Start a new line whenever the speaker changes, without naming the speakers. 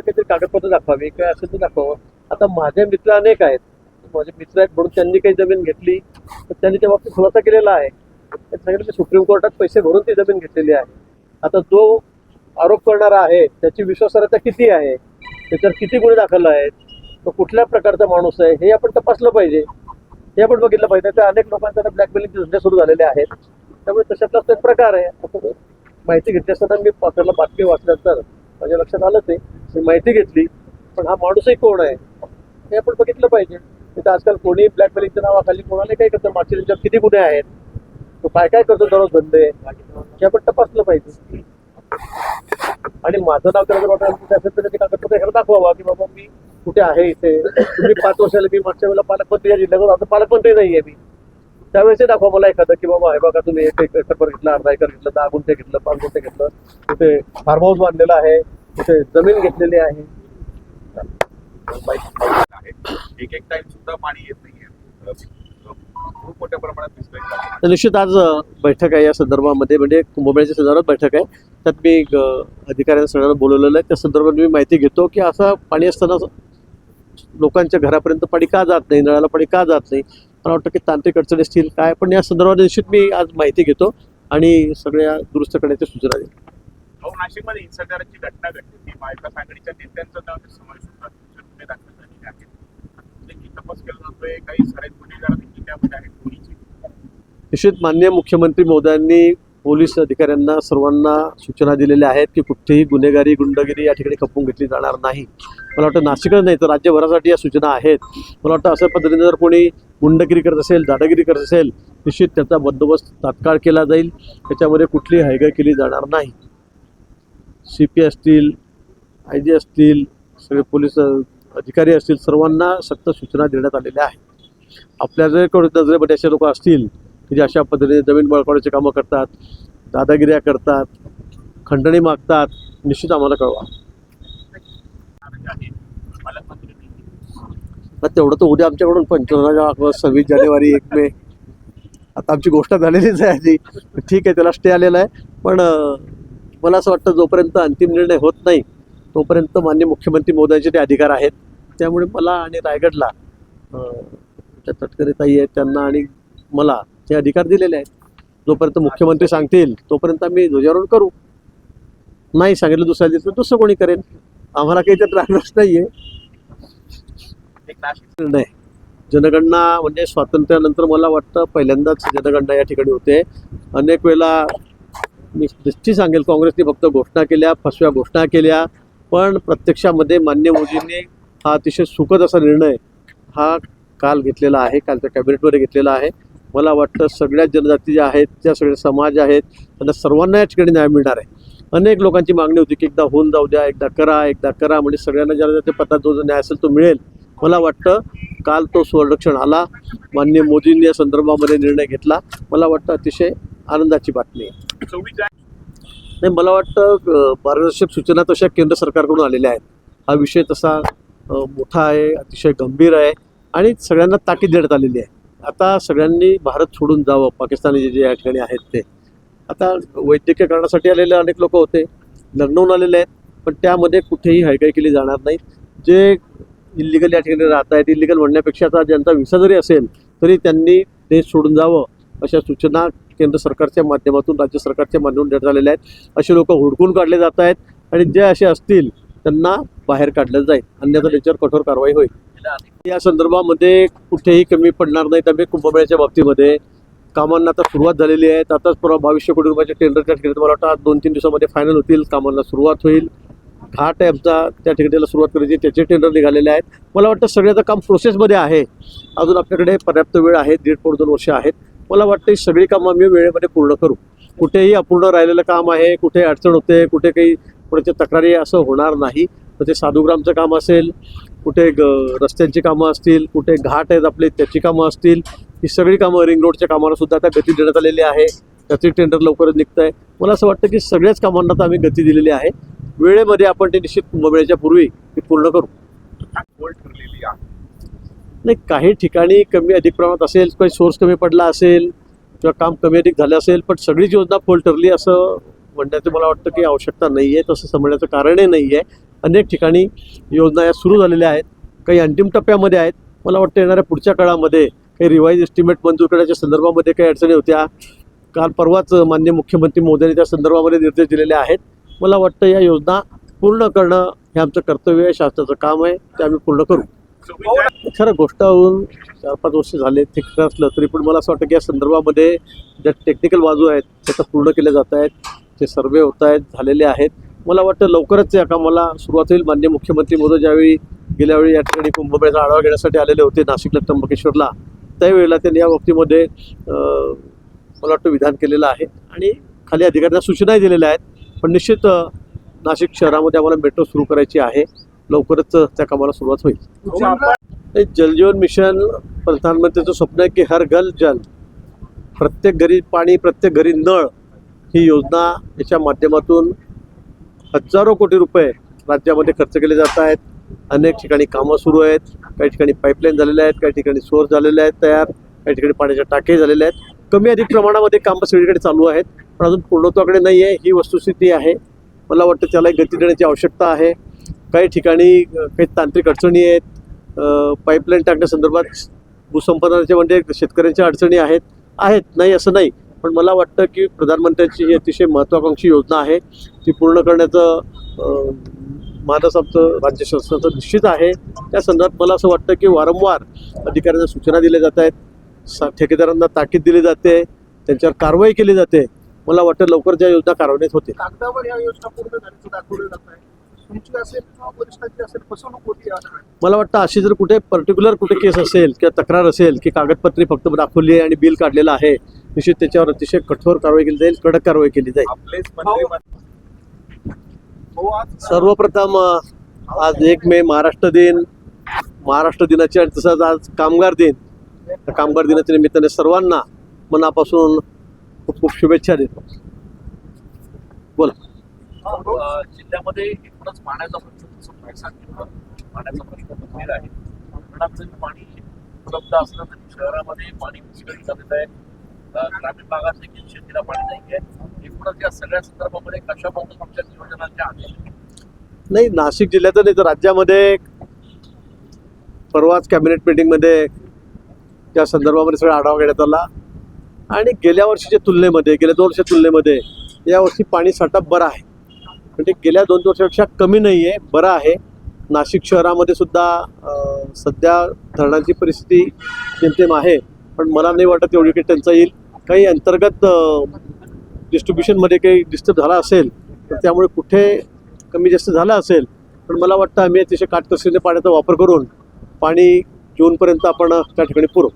काहीतरी कागदपत्र दाखवावी, काय असेल तर दाखवावं. आता माझे मित्र अनेक आहेत, माझे मित्र आहेत म्हणून त्यांनी काही जमीन घेतली तर त्यांनी त्या बाबतीत खुलासा केलेला आहे. त्यांनी सांगितलं की सुप्रीम कोर्टात पैसे भरून ती जमीन घेतलेली आहे. आता जो आरोप करणारा आहे त्याची विश्वासार्हता किती आहे, त्याच्यावर किती गुन्हे दाखल आहेत, तो कुठल्या प्रकारचा माणूस आहे हे आपण तपासलं पाहिजे, हे आपण बघितलं पाहिजे. त्या अनेक लोकांचा ब्लॅकमेलिंगचे धंदे सुरू झालेले आहेत. त्यामुळे तशातलाच एक प्रकार आहे. असं माहिती घेतली असताना मी आपल्याला बातमी वाचल्यानंतर माझ्या लक्षात आलं ते मी माहिती घेतली, पण हा माणूसही कोण आहे हे आपण बघितलं पाहिजे. तिथं आजकाल कोणी ब्लॅकमेलिंगच्या नावाखाली कोणाला काय करतं, मागच्या त्यांच्यावर किती गुन्हे आहेत, तो काय काय करतो दररोज धंदे, हे आपण तपासलं पाहिजे. आणि माझं नाव त्याला जर वाटत असेल तर त्याचे कागदपत्र ह्याला दाखवावा की बाबा मी कुठे आहे इथे. तुम्ही 5 वर्षाला मी मागच्या वेळेला पालकमंत्री या जिल्ह्यावर आता पालकमंत्री नाही आहे मी, त्यावेळेस दाखवा मला एखादं की बाबा हे बघा तुम्ही 1 एकर घेतलं, अर्धा एकर घेतलं, 10 गुंठे घेतलं, 5 गुंठे घेतलं, तिथे फार्म हाऊस बांधलेला आहे, तिथे जमीन घेतलेली आहे.
एक टाइम सुद्धा पाणी येत नाहीये, खूप मोठ्या प्रमाणात दिसतंय.
निश्चित आज बैठक आहे या संदर्भामध्ये, म्हणजे कुंभमेळ्याच्या संदर्भात बैठक आहे. त्यात मी अधिकाऱ्यांना सगळ्यांना बोलवलेलं आहे. त्या संदर्भात मी माहिती घेतो की असं पाणी असताना लोकांच्या घरापर्यंत पाणी का जात नाही, नळाला पाणी का जात नाही. मला वाटतं की तांत्रिक अडचणी असतील काय, पण या संदर्भात निश्चित मी आज माहिती घेतो आणि सगळ्या दुरुस्त करण्याच्या सूचना देईल.
नाशिकमध्ये हिंसाचाराची घटना घडली, ती महाविकास आघाडीच्या नेत्यांचा त्यामध्ये समावेश होता. गुन्हे दाखल झालेले आहेत, तपास केला जातोय, काही सराईत गुन्हेगार देखील त्यामध्ये आहेत पोलीसचे.
निश्चित माननीय मुख्यमंत्री महोदयांनी पोलीस अधिकाऱ्यांना सर्वांना सूचना दिलेल्या आहेत की कुठेही गुन्हेगारी गुंडगिरी या ठिकाणी खपवून घेतली जाणार नाही. मला वाटतं नाशिकच नाही तर राज्यभरासाठी या सूचना आहेत. मला वाटतं अशा पद्धतीने जर कोणी गुंडगिरी करत असेल, दादागिरी करत असेल, निश्चित त्याचा बंदोबस्त तात्काळ केला जाईल. त्याच्यामध्ये कुठलीही हयगय केली जाणार नाही. CP असतील, IG असतील, सगळे पोलीस अधिकारी असतील, सर्वांना सक्त सूचना देण्यात आलेल्या आहेत. आपल्या जर नजरेमध्ये असे लोक असतील की जे अशा पद्धतीने जमीन बळकावण्याची कामं करतात, दादागिऱ्या करतात, खंडणी मागतात, निश्चित आम्हाला कळवा. तेवढं तर उद्या आमच्याकडून 26 जानेवारी 1 मे आता आमची गोष्ट झालेलीच आहे आधी. ठीक आहे, त्याला स्टे आलेला आहे. पण मला असं वाटतं जोपर्यंत अंतिम निर्णय होत नाही तोपर्यंत माननीय मुख्यमंत्री महोदयांचे ते अधिकार आहेत. त्यामुळे मला आणि रायगडला त्या तटकरे ताई आहेत त्यांना आणि मला ते अधिकार दिलेले आहेत. जोपर्यंत मुख्यमंत्री सांगतील तोपर्यंत आम्ही ध्वजारोहण करू. नाही सांगितलं दुसऱ्या दिवशी तर दुसरं कोणी करेल, आम्हाला काही त्यात राहणारच नाही आहे. निर्णय जनगणना म्हणजे स्वातंत्र्यानंतर मला वाटतं पहिल्यांदाच जनगणना या ठिकाणी होते. अनेक वेळेला मी निश्चित सांगेल काँग्रेसने फक्त घोषणा केल्या, फसव्या घोषणा केल्या, पण प्रत्यक्षामध्ये माननीय मोदींनी हा अतिशय सुखद असा निर्णय हा काल घेतलेला आहे, कालच्या कॅबिनेटमध्ये घेतलेला आहे. मला वाटतं सगळ्या जनजाती ज्या आहेत, त्या सगळे समाज आहेत, त्यांना सर्वांना या ठिकाणी न्याय मिळणार आहे. अनेक लोकांची मागणी होती की एकदा होऊन जाऊ द्या, एकदा करा, म्हणजे सगळ्यांना ज्याला ते पत्ता जो न्याय असेल तो मिळेल. मला वाटतं काल तो सुवर्णक्षण आला. माननीय मोदींनी या संदर्भामध्ये निर्णय घेतला. मला वाटतं अतिशय आनंदाची बातमी आहे. नाही, मला वाटतं मार्गदर्शक सूचना तशा केंद्र सरकारकडून आलेल्या आहेत. हा विषय तसा मोठा आहे, अतिशय गंभीर आहे आणि सगळ्यांना ताकीद देण्यात आलेली आहे. आता सगळ्यांनी भारत सोडून जावं, पाकिस्तानी जे या ठिकाणी आहेत ते. आता वैद्यकीय कारणासाठी आलेले अनेक लोक होते, लग्नहून आलेले आहेत, पण त्यामध्ये कुठेही हयगय केली जाणार नाही. जे इलिगल या ठिकाणी राहत आहेत, इलिगल म्हणण्यापेक्षा आता ज्यांचा व्हिसा जरी असेल तरी त्यांनी देश सोडून जावं अशा सूचना केंद्र सरकारच्या माध्यमातून, राज्य सरकारच्या माध्यमातून देण्यात आलेल्या आहेत. असे लोक हुडकून काढले जात आहेत आणि जे असे असतील त्यांना बाहेर काढलं जाईल, अन्यथा त्याच्यावर कठोर कारवाई होईल. या संदर्भामध्ये कुठेही कमी पडणार नाही. त्यामुळे कुंभमेळ्याच्या बाबतीमध्ये कामांना आता सुरुवात झालेली आहे. आताच परवा 2200 कोटी रुपयाचे टेंडरच्या ठिकाणी मला वाटतं आज 2-3 दिवसामध्ये फायनल होतील, कामांना सुरुवात होईल. घाट आहे आमचा, त्या ठिकाणी सुरुवात करायची, त्याचे टेंडर निघालेले आहेत. मला वाटतं सगळ्याचं काम प्रोसेसमध्ये आहे. अजून आपल्याकडे पर्याप्त वेळ आहे, 1.5-2 वर्ष आहेत. मला वाटतं ही सगळी कामं आम्ही वेळेमध्ये पूर्ण करू. कुठेही अपूर्ण राहिलेलं काम आहे, कुठे अडचण होते, कुठे काही कोणाच्या तक्रारी असं होणार नाही. तर ते साधुग्रामचं काम असेल, कुठे रस्त्यांची कामं असतील, कुठे घाट आहेत आपले त्याची कामं असतील, ही सगळी कामं, रिंग रोडच्या कामाला सुद्धा आता गती देण्यात आलेली आहे. त्याचे टेंडर लवकरच निघतं आहे. मला असं वाटतं की सगळ्याच कामांना तर आम्ही गती दिलेली आहे. वेळेमध्ये आपण ते निश्चित कुंभमेळ्याच्या पूर्वी ते पूर्ण करू. नाही, काही ठिकाणी कमी अधिक प्रमाणात असेल, काही सोर्स कमी पडला असेल किंवा काम कमी अधिक झालं असेल, पण सगळीच योजना फोल ठरली असं म्हणण्याचं मला वाटतं की आवश्यकता नाही आहे. तसं समजण्याचं कारणही नाही आहे. अनेक ठिकाणी योजना या सुरू झालेल्या आहेत, काही अंतिम टप्प्यामध्ये आहेत. मला वाटतं येणाऱ्या पुढच्या काळामध्ये काही रिवाईज एस्टिमेट मंजूर करण्याच्या संदर्भामध्ये काही अडचणी होत्या. काल परवाच माननीय मुख्यमंत्री महोदयांनी त्या संदर्भामध्ये निर्देश दिलेले आहेत. मला वाटतं या योजना पूर्ण करणं हे आमचं कर्तव्य आहे, शासनाचं काम आहे, ते आम्ही पूर्ण करू. खरं गोष्ट होऊन 4-5 वर्ष झाले ते खरं असलं तरी पण मला असं वाटतं की या संदर्भामध्ये ज्या टेक्निकल बाजू आहेत त्याचा पूर्ण केल्या जात आहेत, ते सर्वे होत आहेत, झालेले आहेत. मला वाटतं लवकरच या कामाला सुरुवात होईल. माननीय मुख्यमंत्री महोदय ज्यावेळी गेल्यावेळी या ठिकाणी कुंभमेळ्याचा आढावा घेण्यासाठी आलेले होते नाशिकला त्र्यंबकेश्वरला, त्यावेळेला त्यांनी या बाबतीमध्ये मला वाटतं विधान केलेलं आहे आणि खाली अधिकाऱ्यांना सूचनाही दिलेल्या आहेत. पण निश्चित नाशिक शहरामध्ये आम्हाला मेट्रो सुरू करायची आहे, लवकरच त्या कामाला सुरुवात होईल. जलजीवन मिशन प्रधानमंत्र्यांचं स्वप्न आहे की हर घर जल, प्रत्येक घरी पाणी, प्रत्येक घरी नळ, ही योजना याच्या माध्यमातून हजारो कोटी रुपये राज्यामध्ये खर्च केले जात आहेत. अनेक ठिकाणी कामं सुरू आहेत, काही ठिकाणी पाईपलाईन झालेल्या आहेत, काही ठिकाणी सोर्स झालेले आहेत तयार, काही ठिकाणी पाण्याच्या टाके झालेले आहेत. कमी अधिक प्रमाणामध्ये कामं सगळीकडे चालू आहेत, पण अजून पूर्णत्वाकडे नाही आहे, ही वस्तुस्थिती आहे. मला वाटतं त्याला गती देण्याची आवश्यकता आहे. काही ठिकाणी काही तांत्रिक अडचणी आहेत, पाईपलाईन टाकण्यासंदर्भात भूसंपादनाच्या म्हणजे शेतकऱ्यांच्या अडचणी आहेत नाही असं नाही. पण मला वाटतं की प्रधानमंत्र्यांची ही अतिशय महत्त्वाकांक्षी योजना आहे, ती पूर्ण करण्याचं मानस आमचं राज्य शासनाचं निश्चित आहे. त्या संदर्भात मला असं वाटतं की वारंवार अधिकाऱ्यांना सूचना दिल्या जात आहेत, ठेकेदारांना ताकीद दिली जाते, त्यांच्यावर कारवाई केली जाते. मला वाटतं लवकर ज्या योजना कार्यान्वित होतील.
कागदावर या योजना पूर्ण झाल्याचं दाखवलं जात आहे. तुमची असेल किंवा वरिष्ठांची असेल फसवणूक होती यात.
मला वाटतं अशी जर कुठे पर्टिक्युलर कुठे केस असेल किंवा तक्रार असेल की कागदपत्रे फक्त दाखवली आहे आणि बिल काढलेलं आहे, निश्चित त्याच्यावर अतिशय कठोर कारवाई केली जाईल, कडक कारवाई केली जाईल.
आपलेच मंत्री
सर्वप्रथम आज 1 मे महाराष्ट्र दिन, महाराष्ट्र दिनाची आणि तसंच आज कामगार दिन. त्या कामगार दिनाच्या निमित्ताने सर्वांना मनापासून खूप खूप शुभेच्छा देतो. बोला.
जिल्ह्यामध्ये एकूणच पाण्याचा प्रश्न जसं तुम्ही सांगितलं, पाण्याचा प्रश्न गंभीर आहे. धरणात जरी पाणी उपलब्ध असलं तरी शहरामध्ये पाणी विस्कळीत झालेलं आहे. ग्रामीण भागात देखील शेतीला पाणी नाही आहे. एकूणच या सगळ्या संदर्भामध्ये कशा पद्धतीने तुमच्या नियोजनाच्या आधी
नाही, नाशिक जिल्ह्याचं नाही तर राज्यामध्ये परवाच कॅबिनेट मीटिंगमध्ये त्या संदर्भामध्ये सगळा आढावा घेण्यात आला आणि गेल्या वर्षीच्या तुलनेमध्ये, गेल्या 2 वर्षाच्या तुलनेमध्ये यावर्षी पाणी साठा बरा आहे. म्हणजे गेल्या 2 वर्षापेक्षा कमी नाही आहे, बरं आहे. नाशिक शहरामध्ये सुद्धा सध्या धरणांची परिस्थिती जेमतेम आहे, पण मला नाही वाटत एवढी काही टंचाई येईल. काही अंतर्गत डिस्ट्रीब्युशनमध्ये काही डिस्टर्ब झाला असेल तर त्यामुळे कुठे कमी जास्त झालं असेल, पण मला वाटतं आम्ही अतिशय काटकसरीने पाण्याचा वापर करून पाणी जूनपर्यंत आपण त्या ठिकाणी पुरवू.